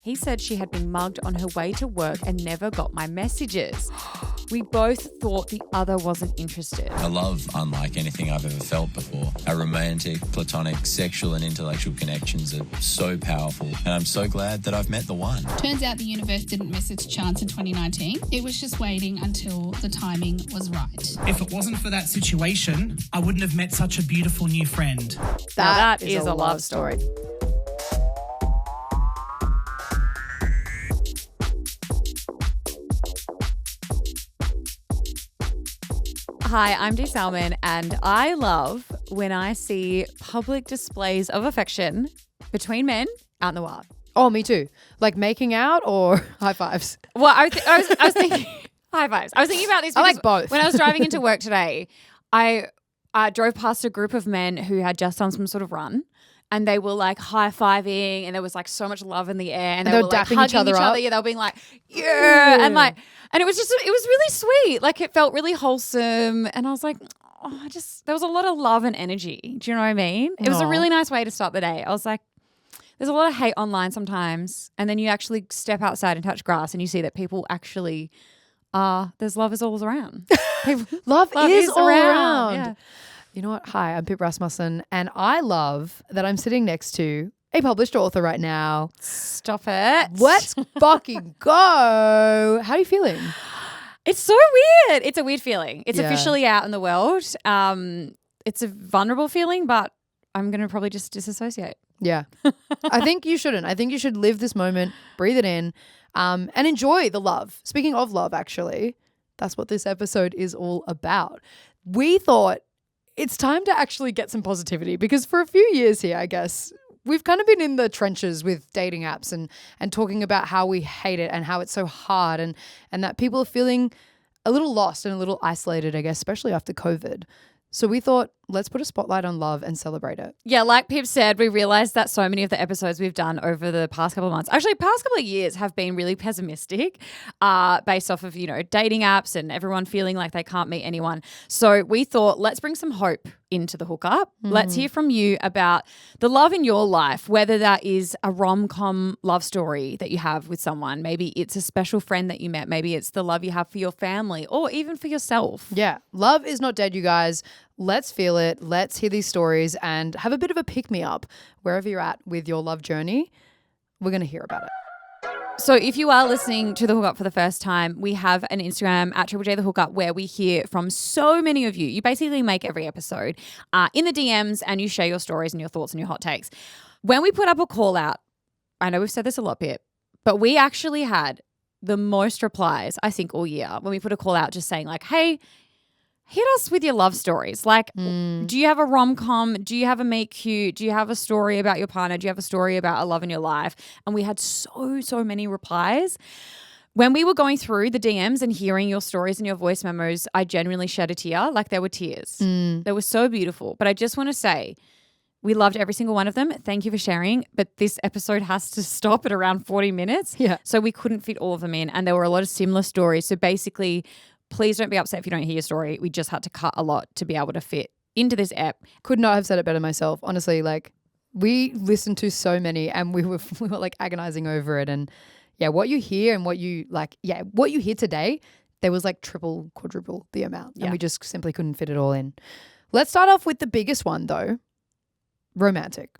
He said she had been mugged on her way to work and never got my messages. We both thought the other wasn't interested. A love unlike anything I've ever felt before. Our romantic, platonic, sexual and intellectual connections are so powerful, and I'm so glad that I've met the one. Turns out the universe didn't miss its chance in 2019. It was just waiting until the timing was right. If it wasn't for that situation, I wouldn't have met such a beautiful new friend. That is a love story. Hi, I'm Dee Salmon, and I love when I see public displays of affection between men out in the wild. Oh, me too. Like making out or high fives? Well, I was thinking high fives. I was thinking about this I because like both. when I was driving into work today, I drove past a group of men who had just done some sort of run. And they were like high-fiving and there was like so much love in the air. And they were like dapping hugging each other up. Yeah, they were being like, yeah. And it was really sweet. Like it felt really wholesome. And I was like, there was a lot of love and energy. Do you know what I mean? It was a really nice way to start the day. I was like, there's a lot of hate online sometimes. And then you actually step outside and touch grass and you see that people actually there's love is all around. Love is all around. Yeah. You know what? Hi, I'm Pip Rasmussen, and I love that I'm sitting next to a published author right now. Stop it. Let's fucking go. How are you feeling? It's so weird. It's a weird feeling. It's officially out in the world. It's a vulnerable feeling, but I'm going to probably just disassociate. Yeah. I think you shouldn't. I think you should live this moment, breathe it in, and enjoy the love. Speaking of love, actually, that's what this episode is all about. We thought it's time to actually get some positivity because for a few years here, I guess, we've kind of been in the trenches with dating apps and talking about how we hate it and how it's so hard and that people are feeling a little lost and a little isolated, I guess, especially after COVID. So we thought, let's put a spotlight on love and celebrate it. Yeah, like Pip said, we realized that so many of the episodes we've done over the past couple of months, actually past couple of years, have been really pessimistic based off of, dating apps and everyone feeling like they can't meet anyone. So we thought, let's bring some hope into the hookup. Let's hear from you about the love in your life, whether that is a rom-com love story that you have with someone. Maybe it's a special friend that you met. Maybe it's the love you have for your family or even for yourself. Yeah. Love is not dead, you guys. Let's feel it. Let's hear these stories and have a bit of a pick-me-up wherever you're at with your love journey. We're going to hear about it. So if you are listening to The Hookup for the first time, we have an Instagram at Triple J The Hookup where we hear from so many of you. You basically make every episode in the DMs and you share your stories and your thoughts and your hot takes. When we put up a call out, I know we've said this a lot, Pip, but we actually had the most replies, I think, all year when we put a call out just saying like, hey, hit us with your love stories. Like, do you have a rom-com? Do you have a meet cute? Do you have a story about your partner? Do you have a story about a love in your life? And we had so many replies. When we were going through the DMs and hearing your stories and your voice memos, I genuinely shed a tear. Like there were tears. They were so beautiful. But I just want to say, we loved every single one of them. Thank you for sharing. But this episode has to stop at around 40 minutes. Yeah. So we couldn't fit all of them in. And there were a lot of similar stories. So basically, please don't be upset if you don't hear your story. We just had to cut a lot to be able to fit into this app. Could not have said it better myself. Honestly, like we listened to so many and we were like agonizing over it. And yeah, what you hear and what you hear today, there was like triple, quadruple the amount. And we just simply couldn't fit it all in. Let's start off with the biggest one though. Romantic.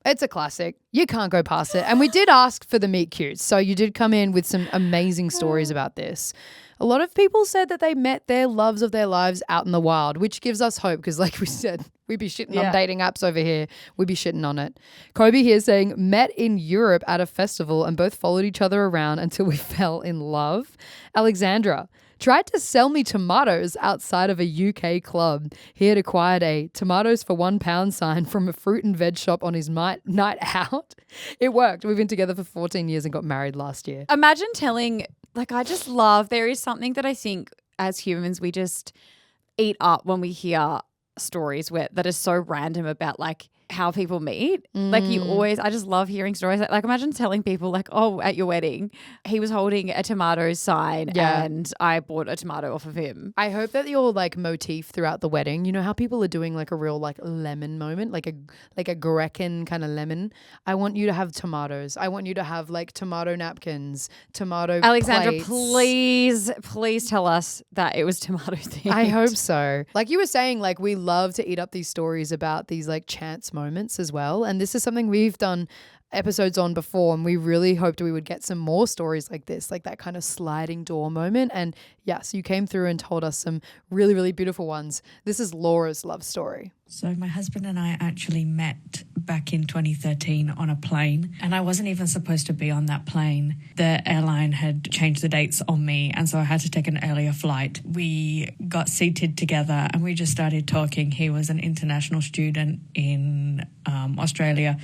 It's a classic. You can't go past it. And we did ask for the meet cutes. So you did come in with some amazing stories about this. A lot of people said that they met their loves of their lives out in the wild, which gives us hope because like we said, we'd be shitting on dating apps over here. We'd be shitting on it. Kobe here saying, met in Europe at a festival and both followed each other around until we fell in love. Alexandra, tried to sell me tomatoes outside of a UK club. He had acquired a tomatoes for £1 sign from a fruit and veg shop on his night out. It worked. We've been together for 14 years and got married last year. Imagine telling, I just love, there is something that I think as humans we just eat up when we hear stories that are so random about like how people meet. Like you always, I just love hearing stories. Like imagine telling people like, oh, at your wedding, he was holding a tomato sign and I bought a tomato off of him. I hope that your like motif throughout the wedding, you know how people are doing like a real like lemon moment, like a Grecan kind of lemon. I want you to have tomatoes. I want you to have like tomato napkins, tomato Alexandra, plates. please tell us that it was tomato themed. I hope so. Like you were saying, like we love to eat up these stories about these like chance moments as well. And this is something we've done episodes on before, and we really hoped we would get some more stories like this, like that kind of sliding door moment. And yes, you came through and told us some really, really beautiful ones. This is Laura's love story. So my husband and I actually met back in 2013 on a plane, and I wasn't even supposed to be on that plane. The airline had changed the dates on me, and so I had to take an earlier flight. We got seated together and we just started talking. He was an international student in Australia,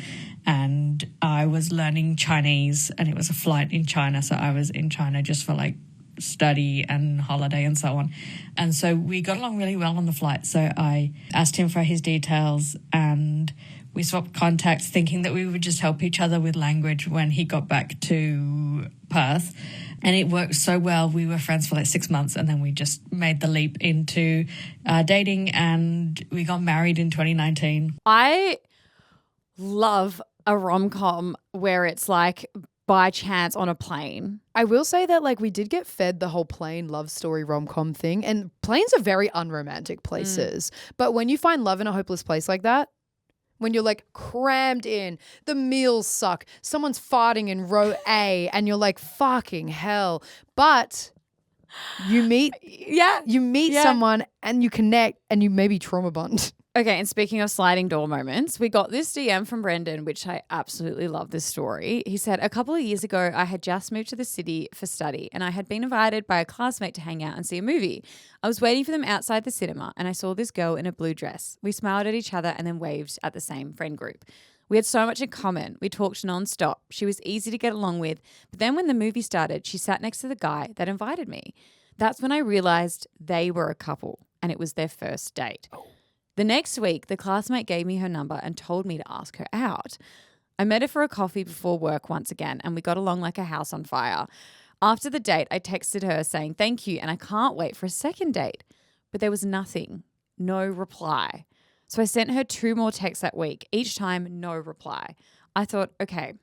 and I was learning Chinese, and it was a flight in China, so I was in China just for like study and holiday and so on. And so we got along really well on the flight. So I asked him for his details and we swapped contacts, thinking that we would just help each other with language when he got back to Perth. And it worked so well. We were friends for like 6 months, and then we just made the leap into dating, and we got married in 2019. I love a rom-com where it's like by chance on a plane. I will say that like we did get fed the whole plane love story rom-com thing, and planes are very unromantic places. But when you find love in a hopeless place like that, when you're like crammed in, the meals suck, someone's farting in row A and you're like fucking hell. But you meet someone and you connect and you maybe trauma bond. Okay, and speaking of sliding door moments, we got this DM from Brendan, which I absolutely love this story. He said, a couple of years ago, I had just moved to the city for study and I had been invited by a classmate to hang out and see a movie. I was waiting for them outside the cinema and I saw this girl in a blue dress. We smiled at each other and then waved at the same friend group. We had so much in common. We talked nonstop. She was easy to get along with. But then when the movie started, she sat next to the guy that invited me. That's when I realized they were a couple and it was their first date. The next week, the classmate gave me her number and told me to ask her out. I met her for a coffee before work once again, and we got along like a house on fire. After the date, I texted her saying thank you and I can't wait for a second date. But there was nothing, no reply. So I sent her 2 more texts that week, each time no reply. I thought, okay,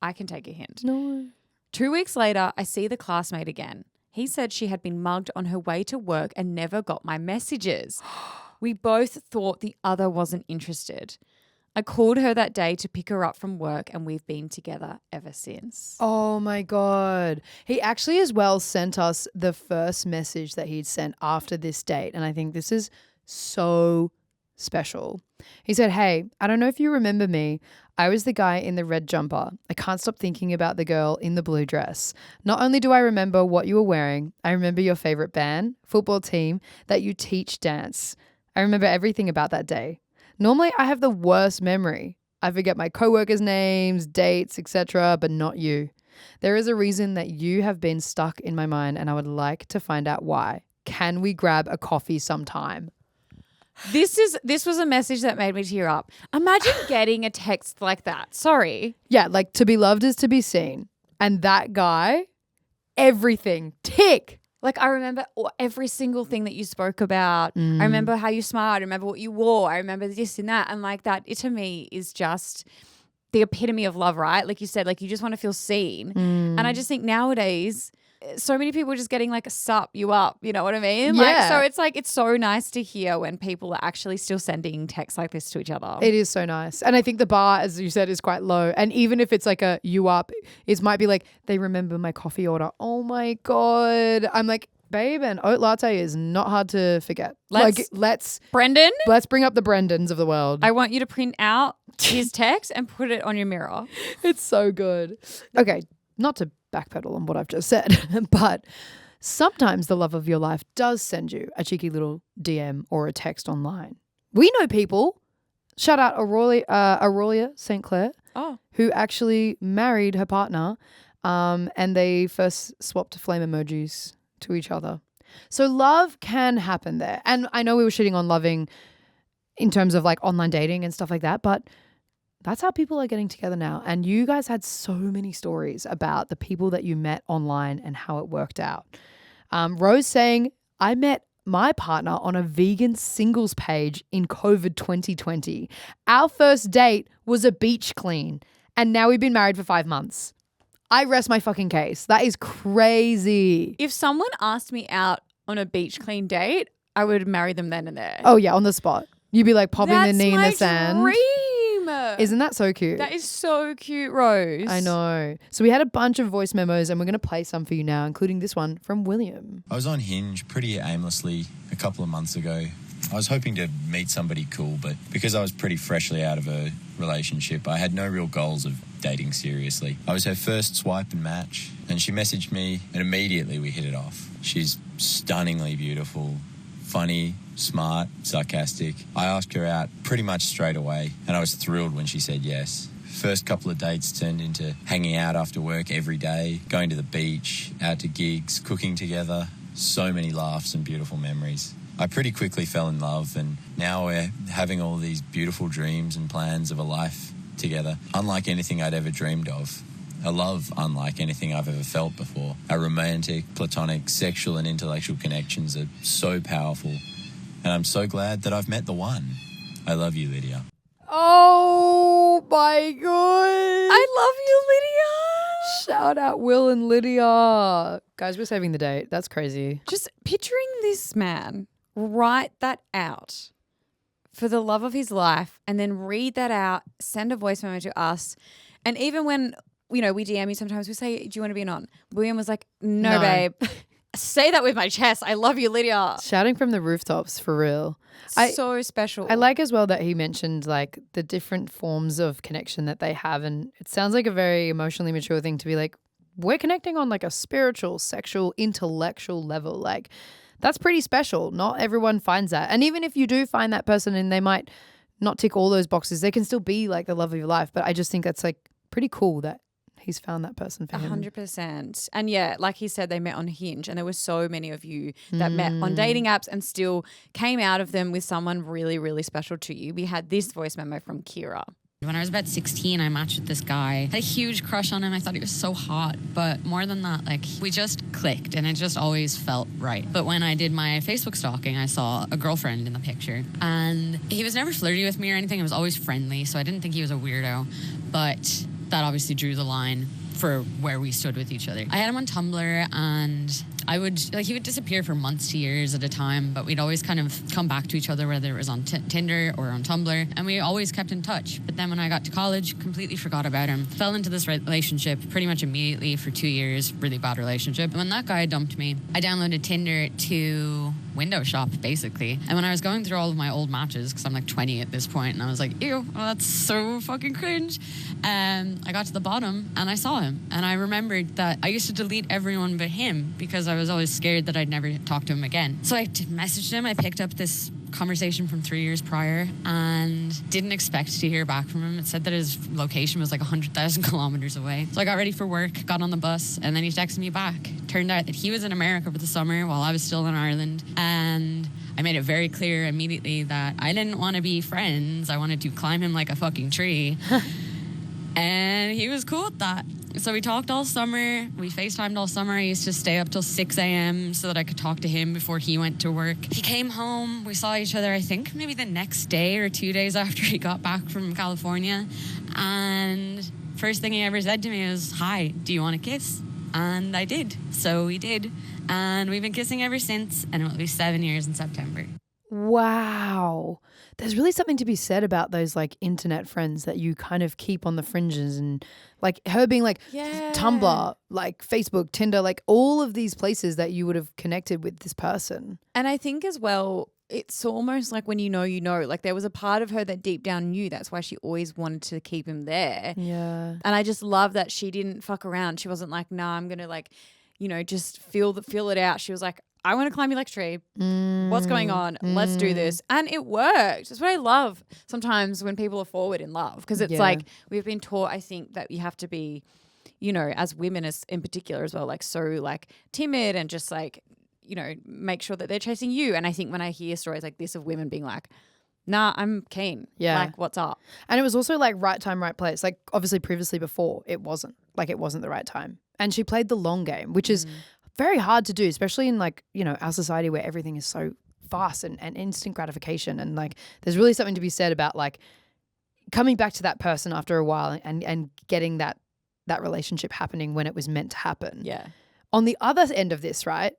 I can take a hint. No. 2 weeks later, I see the classmate again. He said she had been mugged on her way to work and never got my messages. We both thought the other wasn't interested. I called her that day to pick her up from work and we've been together ever since. Oh my God. He actually as well sent us the first message that he'd sent after this date. And I think this is so special. He said, hey, I don't know if you remember me. I was the guy in the red jumper. I can't stop thinking about the girl in the blue dress. Not only do I remember what you were wearing, I remember your favorite band, football team, that you teach dance. I remember everything about that day. Normally, I have the worst memory. I forget my coworkers' names, dates, etc., but not you. There is a reason that you have been stuck in my mind, and I would like to find out why. Can we grab a coffee sometime? This was a message that made me tear up. Imagine getting a text like that. Sorry. Yeah, like to be loved is to be seen. And that guy, everything, tick. Like I remember every single thing that you spoke about. I remember how you smiled. I remember what you wore. I remember this and that. And like that, it to me is just the epitome of love, right? Like you said, like you just want to feel seen. And I just think nowadays, so many people are just getting like a sup you up, you know what I mean? Yeah. Like, it's so nice to hear when people are actually still sending texts like this to each other. It is so nice. And I think the bar, as you said, is quite low. And even if it's like a you up, it might be like, they remember my coffee order. Oh my God. I'm like, babe, an oat latte is not hard to forget. Brendan? Let's bring up the Brendans of the world. I want you to print out his text and put it on your mirror. It's so good. Okay, not to backpedal on what I've just said, but sometimes the love of your life does send you a cheeky little DM or a text online. We know people, shout out Aurelia St. Clair, who actually married her partner and they first swapped flame emojis to each other. So love can happen there. And I know we were shitting on loving in terms of like online dating and stuff like that, but That's how people are getting together now. And you guys had so many stories about the people that you met online and how it worked out. Rose saying, I met my partner on a vegan singles page in COVID 2020. Our first date was a beach clean, and now we've been married for 5 months. I rest my fucking case. That is crazy. If someone asked me out on a beach clean date, I would marry them then and there. Oh yeah, on the spot. You'd be like popping the knee in the sand. Dream. Isn't that so cute? That is so cute, Rose. I know. So we had a bunch of voice memos and we're going to play some for you now, including this one from William. I was on Hinge pretty aimlessly a couple of months ago. I was hoping to meet somebody cool, but because I was pretty freshly out of a relationship, I had no real goals of dating seriously. I was her first swipe and match, and she messaged me, and immediately we hit it off. She's stunningly beautiful, funny, smart, sarcastic. I asked her out pretty much straight away, and I was thrilled when she said yes. First couple of dates turned into hanging out after work every day, going to the beach, out to gigs, cooking together. So many laughs and beautiful memories. I pretty quickly fell in love, and now we're having all these beautiful dreams and plans of a life together, unlike anything I'd ever dreamed of. A love unlike anything I've ever felt before. Our romantic, platonic, sexual and intellectual connections are so powerful, and I'm so glad that I've met the one. I love you, Lydia. Oh my God. I love you, Lydia. Shout out Will and Lydia. Guys, we're saving the date. That's crazy. Just picturing this man write that out for the love of his life and then read that out, send a voice memo to us. And even when, we DM you sometimes, we say, do you want to be on? William was like, no. Babe. Say that with my chest. I love you, Lydia. Shouting from the rooftops, for real. So special. I like as well that he mentioned like the different forms of connection that they have. And it sounds like a very emotionally mature thing to be like, we're connecting on like a spiritual, sexual, intellectual level. Like that's pretty special. Not everyone finds that. And even if you do find that person and they might not tick all those boxes, they can still be like the love of your life. But I just think that's like pretty cool that he's found that person for him. 100%. And yeah, like he said, they met on Hinge, and there were so many of you that met on dating apps and still came out of them with someone really, really special to you. We had this voice memo from Kira. When I was about 16, I matched with this guy. Had a huge crush on him. I thought he was so hot. But more than that, like, we just clicked and it just always felt right. But when I did my Facebook stalking, I saw a girlfriend in the picture. And he was never flirty with me or anything. He was always friendly. So I didn't think he was a weirdo. But that obviously drew the line for where we stood with each other. I had him on Tumblr, and he would disappear for months to years at a time, but we'd always kind of come back to each other, whether it was on Tinder or on Tumblr, and we always kept in touch. But then when I got to college, completely forgot about him. Fell into this relationship pretty much immediately for 2 years, really bad relationship. And when that guy dumped me, I downloaded Tinder to window shop, basically. And when I was going through all of my old matches, because I'm like 20 at this point, and I was like, ew, well, that's so fucking cringe. I got to the bottom and I saw him, and I remembered that I used to delete everyone but him because I was always scared that I'd never talk to him again. So I messaged him. I picked up this conversation from 3 years prior and didn't expect to hear back from him. It said that his location was like 100,000 kilometers away. So I got ready for work, got on the bus, and then he texted me back. Turned out that he was in America for the summer while I was still in Ireland, and I made it very clear immediately that I didn't want to be friends. I wanted to climb him like a fucking tree. And he was cool with that. So we talked all summer. We FaceTimed all summer. I used to stay up till 6 a.m. so that I could talk to him before he went to work. He came home. We saw each other, I think, maybe the next day or 2 days after he got back from California. And first thing he ever said to me was, "Hi, do you want to kiss?" And I did. So we did. And we've been kissing ever since. And it will be 7 years in September. Wow. There's really something to be said about those like internet friends that you kind of keep on the fringes, and like her being like Tumblr, like Facebook, Tinder, like all of these places that you would have connected with this person. And I think as well, it's almost like when you know, like there was a part of her that deep down knew that's why she always wanted to keep him there. Yeah. And I just love that she didn't fuck around. She wasn't like, nah, I'm going to like, just feel it out. She was like, I want to climb you like a tree. What's going on? Let's do this. And it worked. That's what I love sometimes when people are forward in love, because it's like we've been taught, I think, that you have to be, as women as in particular as well, like so like timid and just like, make sure that they're chasing you. And I think when I hear stories like this of women being like, Nah, I'm keen. Yeah. Like, what's up? And it was also like right time, right place. Like obviously previously before it wasn't the right time. And she played the long game, which is very hard to do, especially in like, you know, our society where everything is so fast and instant gratification. And like there's really something to be said about like coming back to that person after a while and getting that relationship happening when it was meant to happen. Yeah. On the other end of this, right?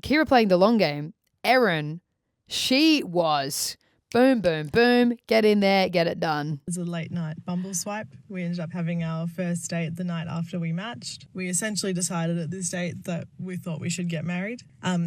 Kira playing the long game, Erin, she was boom, boom, boom, get in there, get it done. It was a late night bumble swipe. We ended up having our first date the night after we matched. We essentially decided at this date that we thought we should get married.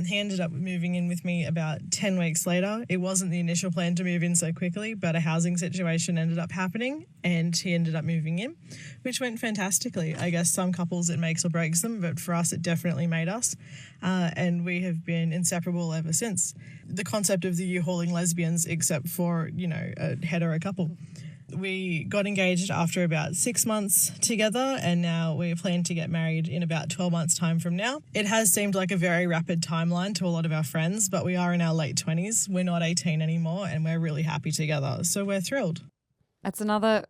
He ended up moving in with me about 10 weeks later. It wasn't the initial plan to move in so quickly, but a housing situation ended up happening and he ended up moving in, which went fantastically. I guess some couples it makes or breaks them, but for us it definitely made us. And we have been inseparable ever since. The concept of the U-hauling lesbians, except for, you know, a hetero couple. We got engaged after about 6 months together and now we plan to get married in about 12 months' time from now. It has seemed like a very rapid timeline to a lot of our friends, but we are in our late 20s. We're not 18 anymore and we're really happy together. So we're thrilled. That's another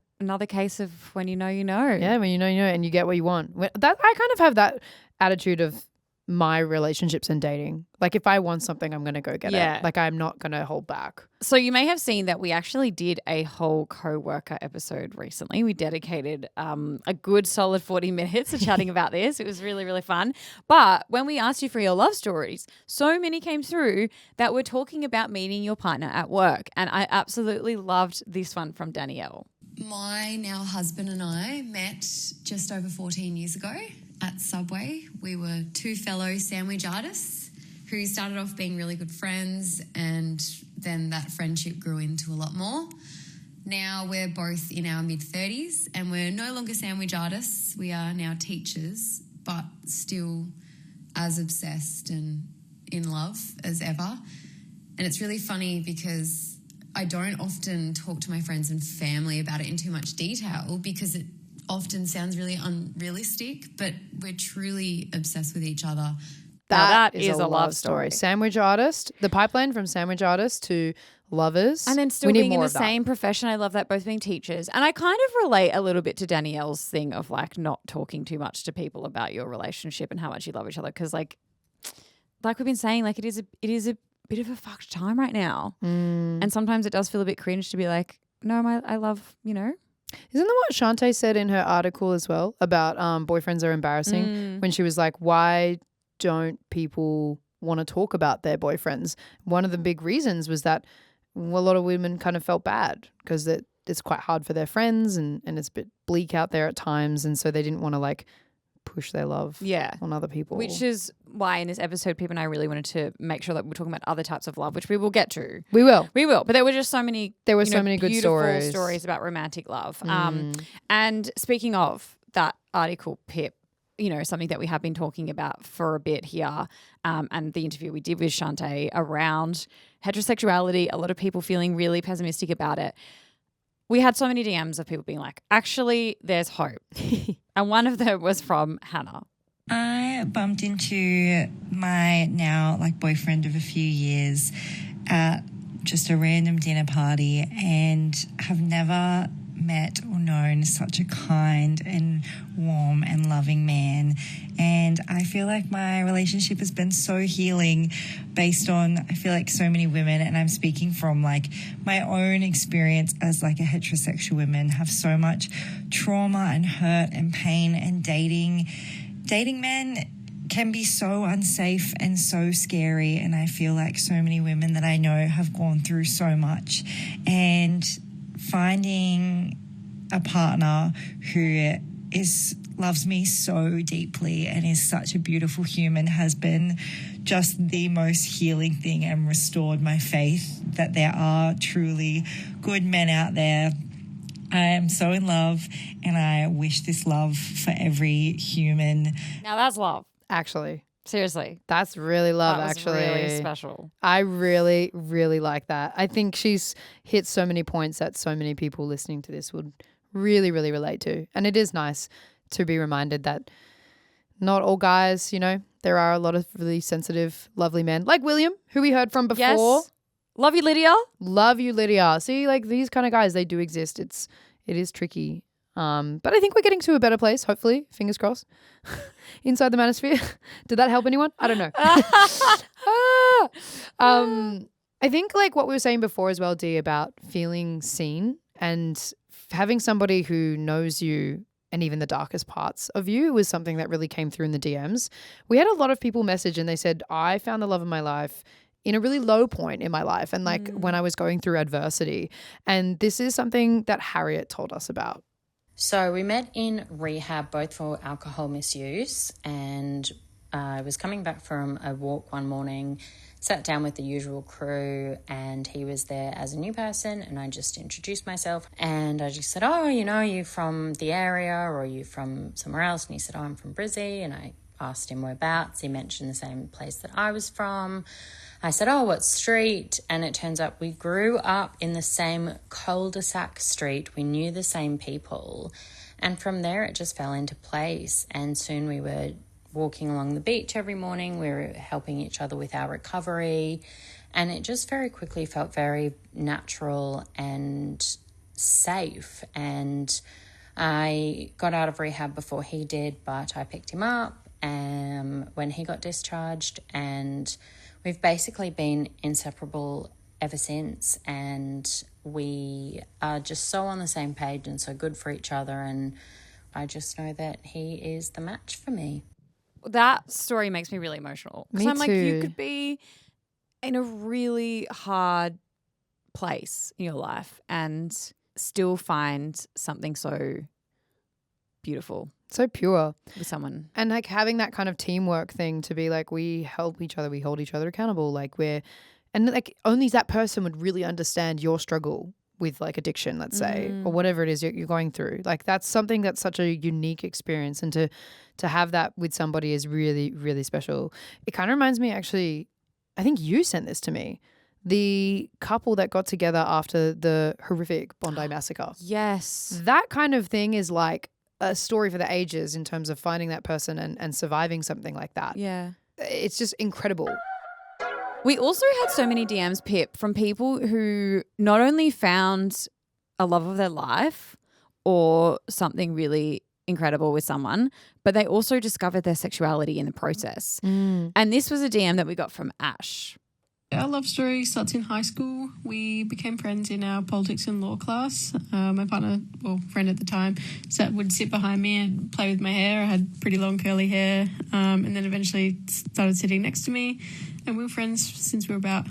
case of when you know, you know. Yeah, when you know and you get what you want. I kind of have that attitude of my relationships and dating. Like if I want something, I'm going to go get it. Like I'm not going to hold back. So you may have seen that we actually did a whole co-worker episode recently. We dedicated a good solid 40 minutes to chatting about this. It was really, really fun. But when we asked you for your love stories, so many came through that were talking about meeting your partner at work. And I absolutely loved this one from Danielle. My now husband and I met just over 14 years ago at Subway. We were two fellow sandwich artists who started off being really good friends and then that friendship grew into a lot more. Now we're both in our mid-30s and we're no longer sandwich artists. We are now teachers, but still as obsessed and in love as ever. And it's really funny because I don't often talk to my friends and family about it in too much detail because it often sounds really unrealistic, but we're truly obsessed with each other. That is a love story. Sandwich artist, the pipeline from sandwich artist to lovers. And then still being in the same profession. I love that, both being teachers. And I kind of relate a little bit to Danielle's thing of like not talking too much to people about your relationship and how much you love each other. Because like we've been saying, like it is a bit of a fucked time right now. And sometimes it does feel a bit cringe to be like, no, I love, you know. Isn't that what Shantae said in her article as well about boyfriends are embarrassing when she was like, why don't people want to talk about their boyfriends? One of the big reasons was that a lot of women kind of felt bad because it's quite hard for their friends and it's a bit bleak out there at times. And so they didn't want to like push their love on other people. Which is why in this episode, Pip and I really wanted to make sure that we're talking about other types of love, which we will get to. We will. But there were just so many good stories about romantic love. And speaking of that article, Pip, you know, something that we have been talking about for a bit here, and the interview we did with Shantae around heterosexuality, a lot of people feeling really pessimistic about it. We had so many DMs of people being like, actually, there's hope. And one of them was from Hannah. I bumped into my now like boyfriend of a few years at just a random dinner party and have never met or known such a kind and warm and loving man. And I feel like my relationship has been so healing based on, I feel like so many women, and I'm speaking from like my own experience as like a heterosexual woman, have so much trauma and hurt and pain, and dating men can be so unsafe and so scary. And I feel like so many women that I know have gone through so much, and finding a partner who loves me so deeply and is such a beautiful human has been just the most healing thing and restored my faith that there are truly good men out there. I am so in love and I wish this love for every human. Now that's love. Actually. Seriously. That's really love, that was actually. Really special. I really, really like that. I think she's hit so many points that so many people listening to this would really, really relate to. And it is nice to be reminded that not all guys, you know, there are a lot of really sensitive, lovely men, like William, who we heard from before. Yes. Love you, Lydia. Love you, Lydia. See, like these kind of guys, they do exist. It is tricky. But I think we're getting to a better place, hopefully. Fingers crossed. Inside the manosphere. Did that help anyone? I don't know. I think like what we were saying before as well, Dee, about feeling seen and having somebody who knows you and even the darkest parts of you was something that really came through in the DMs. We had a lot of people message and they said, I found the love of my life in a really low point in my life and like when I was going through adversity. And this is something that Harriet told us about. So we met in rehab both for alcohol misuse, and I was coming back from a walk one morning, sat down with the usual crew, and he was there as a new person, and I just introduced myself and I just said, oh, you know, are you from the area or are you from somewhere else? And he said, oh, I'm from Brizzy. And I asked him whereabouts. He mentioned the same place that I was from. I said, oh, what street? And it turns out we grew up in the same cul-de-sac street. We knew the same people. And from there, it just fell into place. And soon we were walking along the beach every morning. We were helping each other with our recovery. And it just very quickly felt very natural and safe. And I got out of rehab before he did, but I picked him up when he got discharged, and we've basically been inseparable ever since, and we are just so on the same page and so good for each other, and I just know that he is the match for me. That story makes me really emotional. Because I'm like, you could be in a really hard place in your life and still find something so beautiful. So pure. With someone. And like having that kind of teamwork thing to be like, we help each other, we hold each other accountable. Like and like only that person would really understand your struggle with like addiction, let's say, or whatever it is you're going through. Like that's something that's such a unique experience, and to have that with somebody is really, really special. It kind of reminds me, actually, I think you sent this to me, the couple that got together after the horrific Bondi massacre. Yes. That kind of thing is like a story for the ages in terms of finding that person and surviving something like that. Yeah. It's just incredible. We also had so many DMs, Pip, from people who not only found a love of their life or something really incredible with someone, but they also discovered their sexuality in the process. And this was a DM that we got from Ash. Our love story starts in high school. We became friends in our politics and law class. My partner, friend at the time, would sit behind me and play with my hair. I had pretty long curly hair, and then eventually started sitting next to me. And we were friends since we were about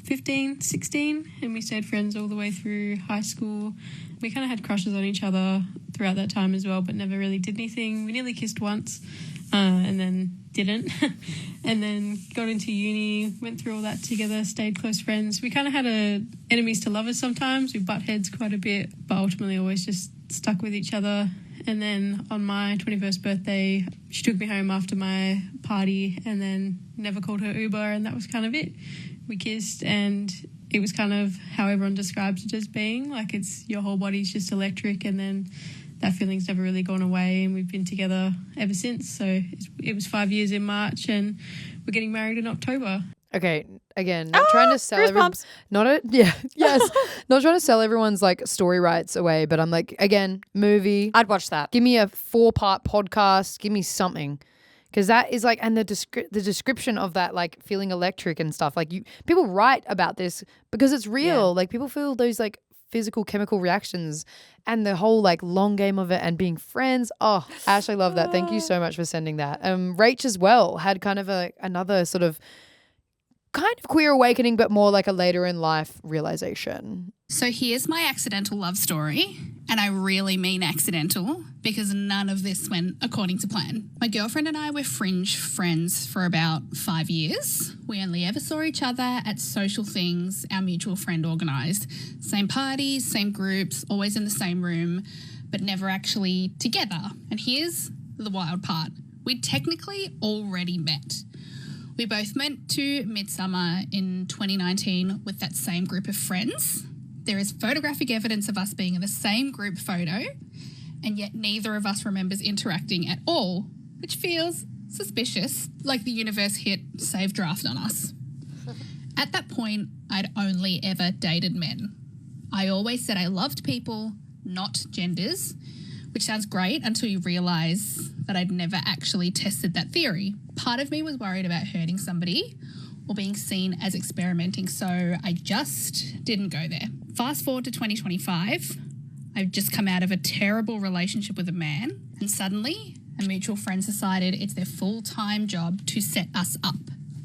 15, 16, and we stayed friends all the way through high school. We kind of had crushes on each other throughout that time as well, but never really did anything. We nearly kissed once and then didn't. And then got into uni, went through all that together, stayed close friends. We kind of had enemies to lovers sometimes. We butt heads quite a bit, but ultimately always just stuck with each other. And then on my 21st birthday, she took me home after my party and then never called her Uber, and that was kind of it. We kissed, and it was kind of how everyone describes it as being. Like, it's your whole body's just electric, and then that feeling's never really gone away, and we've been together ever since. So it was 5 years in March, and we're getting married in October. Okay, again, not trying to sell everyone's not trying to sell everyone's like story rights away, but I'm like, again, movie. I'd watch that. Give me a 4-part podcast. Give me something, because that is like, and the description of that, like feeling electric and stuff. Like people write about this because it's real. Yeah. Like people feel those like physical chemical reactions, and the whole like long game of it and being friends. Oh, Ash, I love that. Thank you so much for sending that. Rach as well had kind of another sort of kind of queer awakening, but more like a later in life realization. So here's my accidental love story, and I really mean accidental because none of this went according to plan. My girlfriend and I were fringe friends for about 5 years. We only ever saw each other at social things our mutual friend organised. Same parties, same groups, always in the same room, but never actually together. And here's the wild part. We'd technically already met. We both went to Midsummer in 2019 with that same group of friends. There is photographic evidence of us being in the same group photo, and yet neither of us remembers interacting at all, which feels suspicious, like the universe hit save draft on us. At that point, I'd only ever dated men. I always said I loved people, not genders, which sounds great until you realise that I'd never actually tested that theory. Part of me was worried about hurting somebody or being seen as experimenting, so I just didn't go there. Fast forward to 2025, I've just come out of a terrible relationship with a man, and suddenly a mutual friend decided it's their full-time job to set us up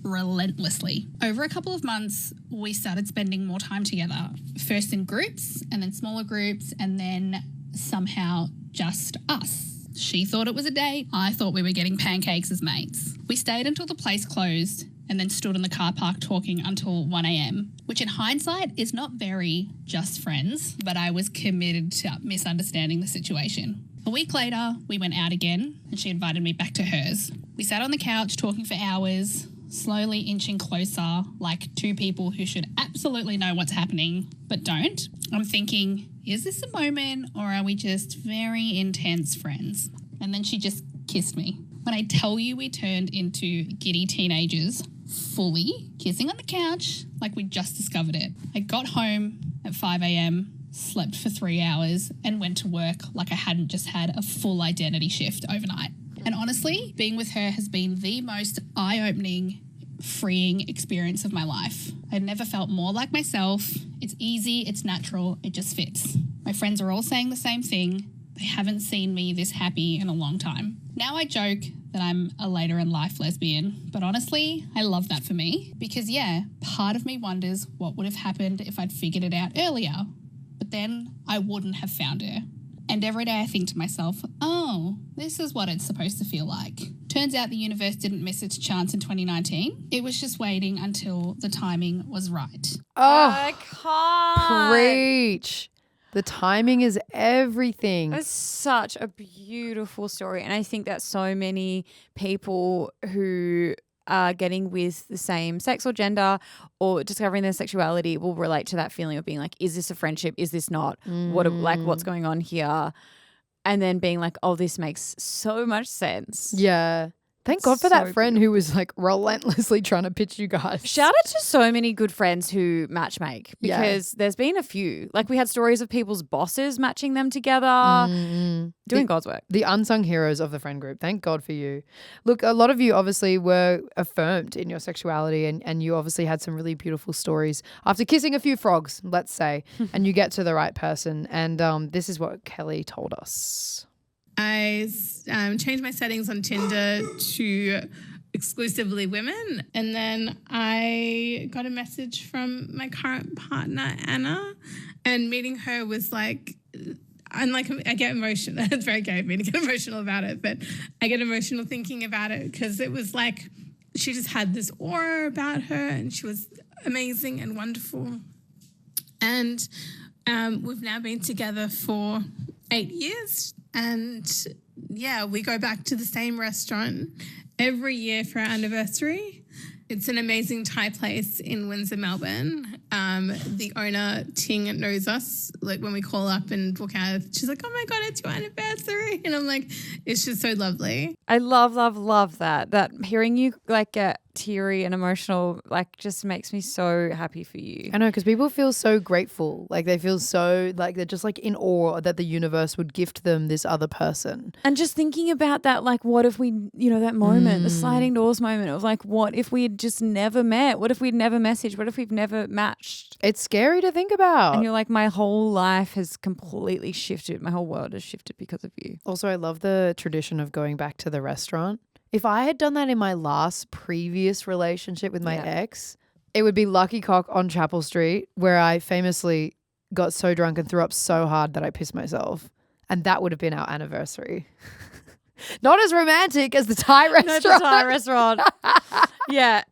relentlessly. Over a couple of months, we started spending more time together, first in groups and then smaller groups, and then somehow just us. She thought it was a date. I thought we were getting pancakes as mates. We stayed until the place closed and then stood in the car park talking until 1 a.m, which in hindsight is not very just friends, but I was committed to misunderstanding the situation. A week later, we went out again and she invited me back to hers. We sat on the couch talking for hours, slowly inching closer like two people who should absolutely know what's happening but don't. I'm thinking, is this a moment or are we just very intense friends? And then she just kissed me. When I tell you we turned into giddy teenagers, fully kissing on the couch like we just discovered it. I got home at 5 a.m, slept for 3 hours and went to work like I hadn't just had a full identity shift overnight. And honestly, being with her has been the most eye-opening, freeing experience of my life. I've never felt more like myself. It's easy, it's natural, it just fits. My friends are all saying the same thing. They haven't seen me this happy in a long time. Now I joke that I'm a later in life lesbian, but honestly, I love that for me because part of me wonders what would have happened if I'd figured it out earlier, but then I wouldn't have found her. And every day I think to myself, oh, this is what it's supposed to feel like. Turns out the universe didn't miss its chance in 2019. It was just waiting until the timing was right. Oh, I can't. preach. The timing is everything. It's such a beautiful story. And I think that so many people who are getting with the same sex or gender or discovering their sexuality will relate to that feeling of being like, is this a friendship? Is this not? What's going on here? And then being like, oh, this makes so much sense. Yeah. Thank God for that friend who was like relentlessly trying to pitch you guys. Shout out to so many good friends who match make because there's been a few. Like we had stories of people's bosses matching them together, doing God's work. The unsung heroes of the friend group. Thank God for you. Look, a lot of you obviously were affirmed in your sexuality and you obviously had some really beautiful stories after kissing a few frogs, let's say, and you get to the right person. And this is what Kelly told us. I changed my settings on Tinder to exclusively women. And then I got a message from my current partner, Anna, and meeting her was like, I get emotional. It's very gay of me to get emotional about it, but I get emotional thinking about it because it was like she just had this aura about her and she was amazing and wonderful. And we've now been together for 8 years. And we go back to the same restaurant every year for our anniversary. It's an amazing Thai place in Windsor, Melbourne. The owner, Ting, knows us. Like when we call up and book out, she's like, oh my God, it's your anniversary. And I'm like, it's just so lovely. I love that. That hearing you like get teary and emotional like just makes me so happy for you. I know, because people feel so grateful. Like they feel so like they're just like in awe that the universe would gift them this other person. And just thinking about that, like what if we, that moment, the sliding doors moment of like, what if we had just never met? What if we'd never messaged? What if we've never matched? It's scary to think about. And you're like, my whole life has completely shifted. My whole world has shifted because of you. Also, I love the tradition of going back to the restaurant. If I had done that in my last previous relationship with my ex, it would be Lucky Cock on Chapel Street where I famously got so drunk and threw up so hard that I pissed myself. And that would have been our anniversary. Not as romantic as the Thai restaurant. No, the Thai restaurant. Yeah.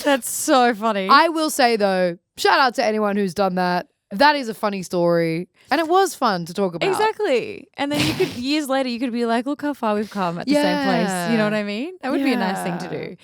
That's so funny. I will say though, shout out to anyone who's done that. That is a funny story. And it was fun to talk about. Exactly. And then you could, years later, you could be like, look how far we've come at the same place. You know what I mean? That would be a nice thing to do.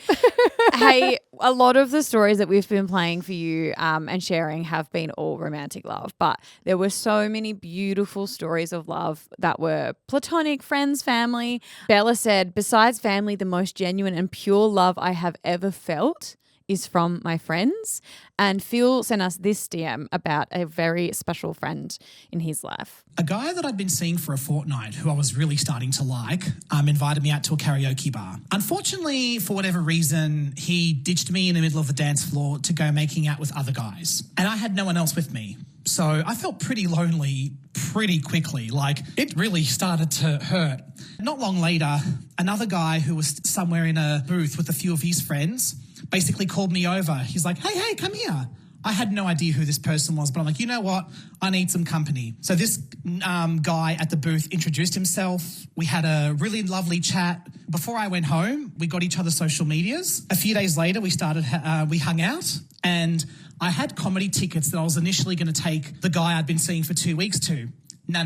Hey, a lot of the stories that we've been playing for you and sharing have been all romantic love. But there were so many beautiful stories of love that were platonic, friends, family. Bella said, besides family, the most genuine and pure love I have ever felt is from my friends. And Phil sent us this DM about a very special friend in his life. A guy that I'd been seeing for a fortnight who I was really starting to like invited me out to a karaoke bar. Unfortunately, for whatever reason, he ditched me in the middle of the dance floor to go making out with other guys. And I had no one else with me. So I felt pretty lonely pretty quickly. Like, it really started to hurt. Not long later, another guy who was somewhere in a booth with a few of his friends basically called me over. He's like, hey, come here. I had no idea who this person was, but I'm like, you know what? I need some company. So this guy at the booth introduced himself. We had a really lovely chat. Before I went home, we got each other's social medias. A few days later, we hung out, and I had comedy tickets that I was initially going to take the guy I'd been seeing for 2 weeks to. No.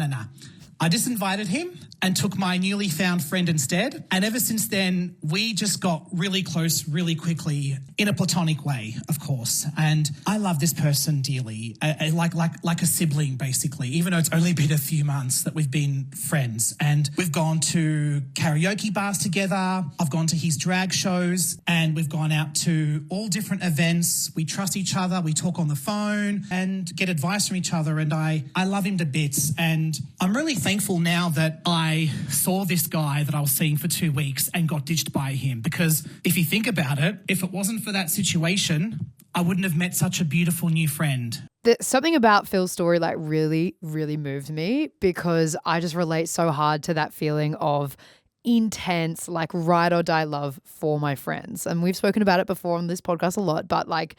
I disinvited him and took my newly found friend instead. And ever since then, we just got really close really quickly in a platonic way, of course. And I love this person dearly, like a sibling, basically, even though it's only been a few months that we've been friends. And we've gone to karaoke bars together. I've gone to his drag shows, and we've gone out to all different events. We trust each other. We talk on the phone and get advice from each other. And I love him to bits. And I'm really thankful now that I saw this guy that I was seeing for 2 weeks and got ditched by him, because if you think about it, if it wasn't for that situation, I wouldn't have met such a beautiful new friend. Something about Phil's story like really, really moved me, because I just relate so hard to that feeling of intense, like ride or die love for my friends. And we've spoken about it before on this podcast a lot, but like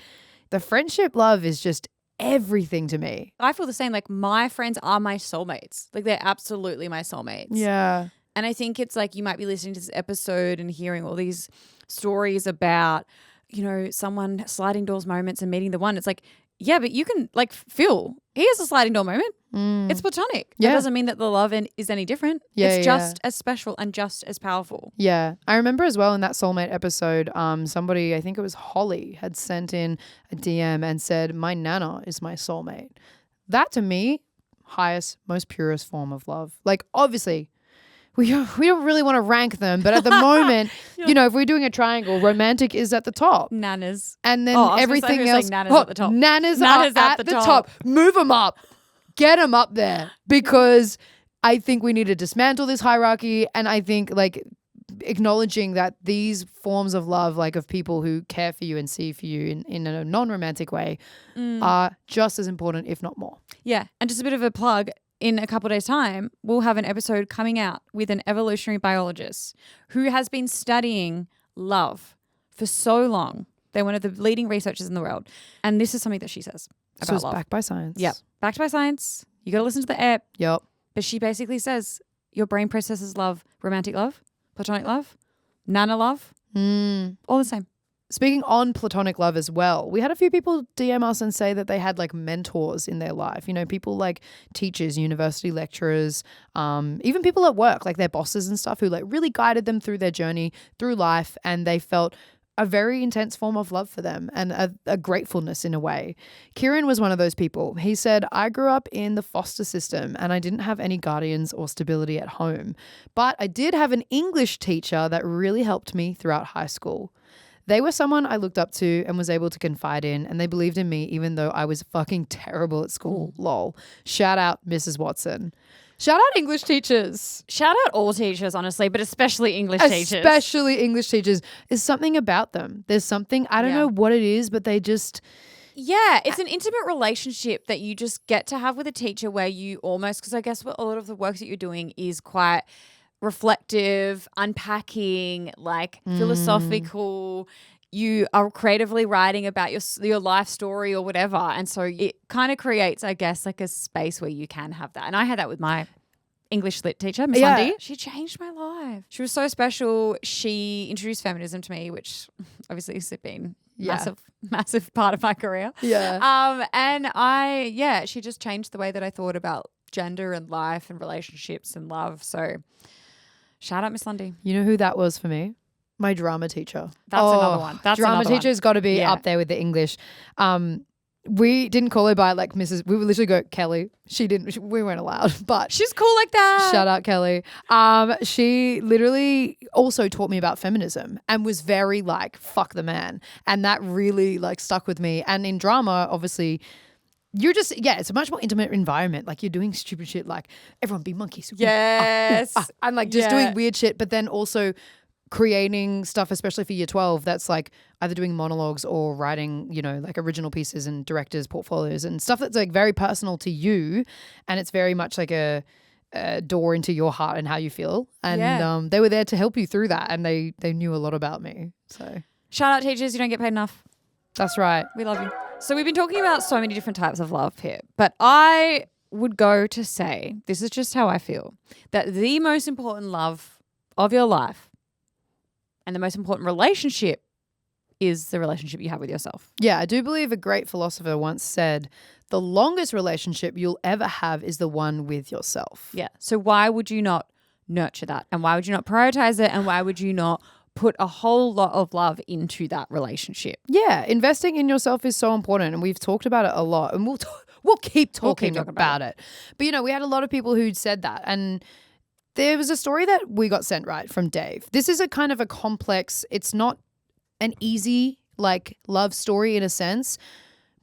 the friendship love is just everything to me. I feel the same. Like, my friends are my soulmates. Like, they're absolutely my soulmates. Yeah. And I think it's like you might be listening to this episode and hearing all these stories about, you know, someone sliding doors moments and meeting the one. It's like, yeah, but you can, like, Phil, he has a sliding door moment. It's platonic. Yeah. That doesn't mean that the love is any different. It's just as special and just as powerful. Yeah. I remember as well in that soulmate episode, somebody, I think it was Holly, had sent in a DM and said, my nana is my soulmate. That to me, highest, most purest form of love. Like, obviously, we don't really want to rank them, but at the moment, you know, if we're doing a triangle, romantic is at the top. Nanas. And then everything else. Nanas at the top. Nanas are at the top. Move them up. Get them up there, because I think we need to dismantle this hierarchy. And I think like acknowledging that these forms of love, like of people who care for you and see for you in a non-romantic way, are just as important, if not more. Yeah. And just a bit of a plug. In a couple of days' time, we'll have an episode coming out with an evolutionary biologist who has been studying love for so long. They're one of the leading researchers in the world. And this is something that she says about so it's love. backed by science. Yep. Backed by science. You got to listen to the app. Yep. But she basically says your brain processes love, romantic love, platonic love, nana love, all the same. Speaking on platonic love as well, we had a few people DM us and say that they had like mentors in their life. You know, people like teachers, university lecturers, even people at work, like their bosses and stuff, who like really guided them through their journey through life, and they felt a very intense form of love for them and a gratefulness in a way. Kieran was one of those people. He said, I grew up in the foster system and I didn't have any guardians or stability at home, but I did have an English teacher that really helped me throughout high school. They were someone I looked up to and was able to confide in, and they believed in me even though I was fucking terrible at school. Lol. Shout out Mrs. Watson. Shout out English teachers. Shout out all teachers, honestly, but especially English teachers. Especially English teachers. There's something about them. There's something, I don't know what it is, but they just... Yeah, it's an intimate relationship that you just get to have with a teacher where you almost, because I guess what a lot of the work that you're doing is quite reflective, unpacking, like philosophical. You are creatively writing about your life story or whatever. And so it kind of creates, I guess, like a space where you can have that. And I had that with my English lit teacher, Miss Lundy. She changed my life. She was so special. She introduced feminism to me, which obviously has been massive part of my career. Yeah. And she just changed the way that I thought about gender and life and relationships and love. So shout out Miss Lundy. You know who that was for me? My drama teacher. That's another one. That's drama another teacher's got to be up there with the English. We didn't call her by like Mrs. We would literally go Kelly. She didn't. We weren't allowed, but She's cool like that. shout out Kelly. She literally also taught me about feminism and was very like fuck the man, and that really like stuck with me. And in drama, obviously, you're just it's a much more intimate environment. Like you're doing stupid shit, like everyone be monkeys. Yes. And like just doing weird shit, but then also creating stuff, especially for year 12, that's like either doing monologues or writing, like original pieces and directors' portfolios and stuff that's like very personal to you. And it's very much like a door into your heart and how you feel. And they were there to help you through that. And they knew a lot about me. So Shout out teachers, you don't get paid enough. that's right. We love you. So we've been talking about so many different types of love here, but I would go to say, this is just how I feel, that the most important love of your life and the most important relationship is the relationship you have with yourself. Yeah, I do believe a great philosopher once said, the longest relationship you'll ever have is the one with yourself. Yeah. So why would you not nurture that? And why would you not prioritize it? And why would you not put a whole lot of love into that relationship? Yeah, investing in yourself is so important, and we've talked about it a lot, and we'll keep talking about it. But we had a lot of people who'd said that, and there was a story that we got sent from Dave. This is a kind of a complex, it's not an easy like love story in a sense,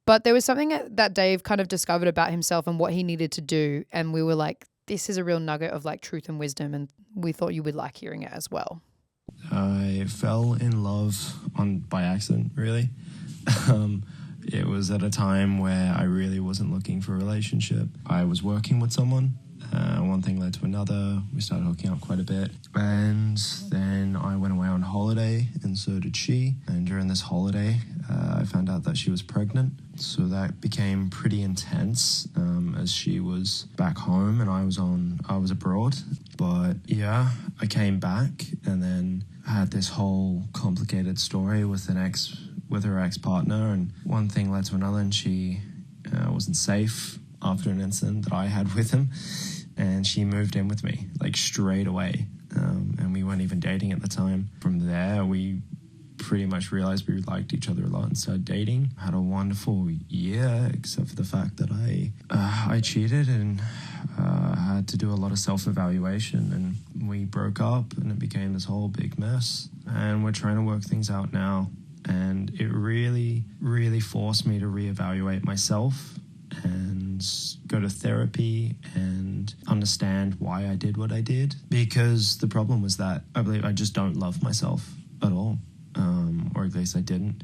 but there was something that Dave kind of discovered about himself and what he needed to do, and we were like, this is a real nugget of like truth and wisdom, and we thought you would like hearing it as well. I fell in love by accident, really. It was at a time where I really wasn't looking for a relationship. I was working with someone. One thing led to another. We started hooking up quite a bit. And then I went away on holiday, and so did she. And during this holiday, I found out that she was pregnant. So that became pretty intense as she was back home and I was abroad. But yeah, I came back and then had this whole complicated story with her ex-partner, and one thing led to another, and she wasn't safe after an incident that I had with him, and she moved in with me like straight away, and we weren't even dating at the time. From there, we pretty much realized we liked each other a lot and started dating. Had a wonderful year, except for the fact that I cheated and had to do a lot of self-evaluation, and we broke up, and it became this whole big mess, and we're trying to work things out now. And it really, really forced me to reevaluate myself and go to therapy and understand why I did what I did. Because the problem was that I believe I just don't love myself at all, or at least I didn't.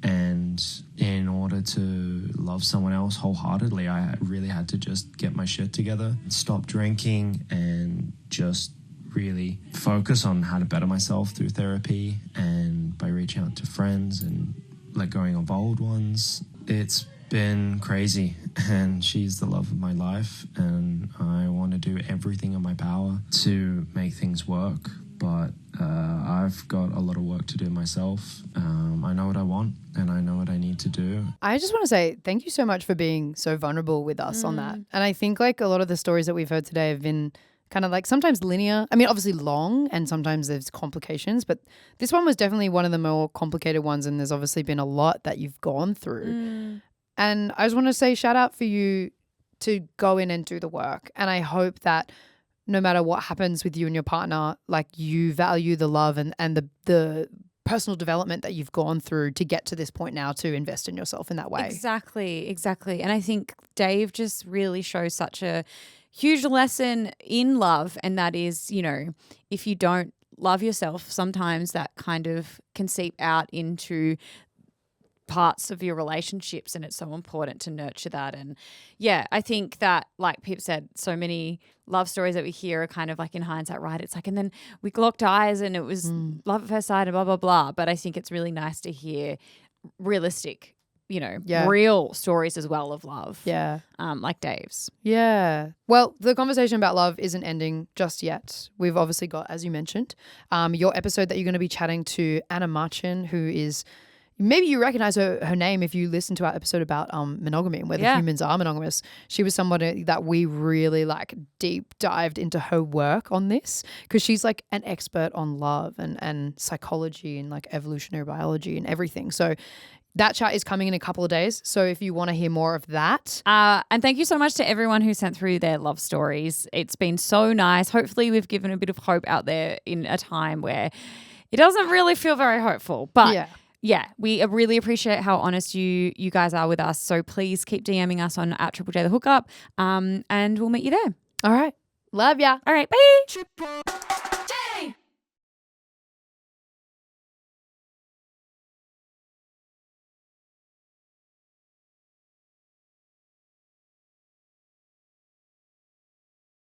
And in order to love someone else wholeheartedly, I really had to just get my shit together, stop drinking, and just really focus on how to better myself through therapy and by reaching out to friends and let going of old ones. It's been crazy, and she's the love of my life, and I want to do everything in my power to make things work, but I've got a lot of work to do myself. I know what I want and I know what I need to do. I just want to say thank you so much for being so vulnerable with us on that. And I think like a lot of the stories that we've heard today have been kind of like sometimes linear. I mean, obviously long, and sometimes there's complications, but this one was definitely one of the more complicated ones, and there's obviously been a lot that you've gone through. And I just want to say shout out for you to go in and do the work. And I hope that no matter what happens with you and your partner, like you value the love and the personal development that you've gone through to get to this point now to invest in yourself in that way. Exactly. And I think Dave just really shows such a huge lesson in love, and that is, if you don't love yourself, sometimes that kind of can seep out into parts of your relationships, and it's so important to nurture that. And yeah, I think that, like Pip said, so many love stories that we hear are kind of like in hindsight, right? It's like, and then we locked eyes and it was love at first sight and blah, blah, blah. But I think it's really nice to hear realistic, real stories as well of love. Yeah. Like Dave's. Yeah. Well, the conversation about love isn't ending just yet. We've obviously got, as you mentioned, your episode that you're going to be chatting to Anna Marchin, who is, maybe you recognize her name if you listen to our episode about monogamy and whether humans are monogamous. She was somebody that we really like deep dived into her work on this, because she's like an expert on love and psychology and like evolutionary biology and everything. So That chat is coming in a couple of days. So if you want to hear more of that. And thank you so much to everyone who sent through their love stories. It's been so nice. Hopefully we've given a bit of hope out there in a time where it doesn't really feel very hopeful. But yeah, we really appreciate how honest you guys are with us. So please keep DMing us on @Triple J the Hookup, and we'll meet you there. All right. Love ya. All right. Bye.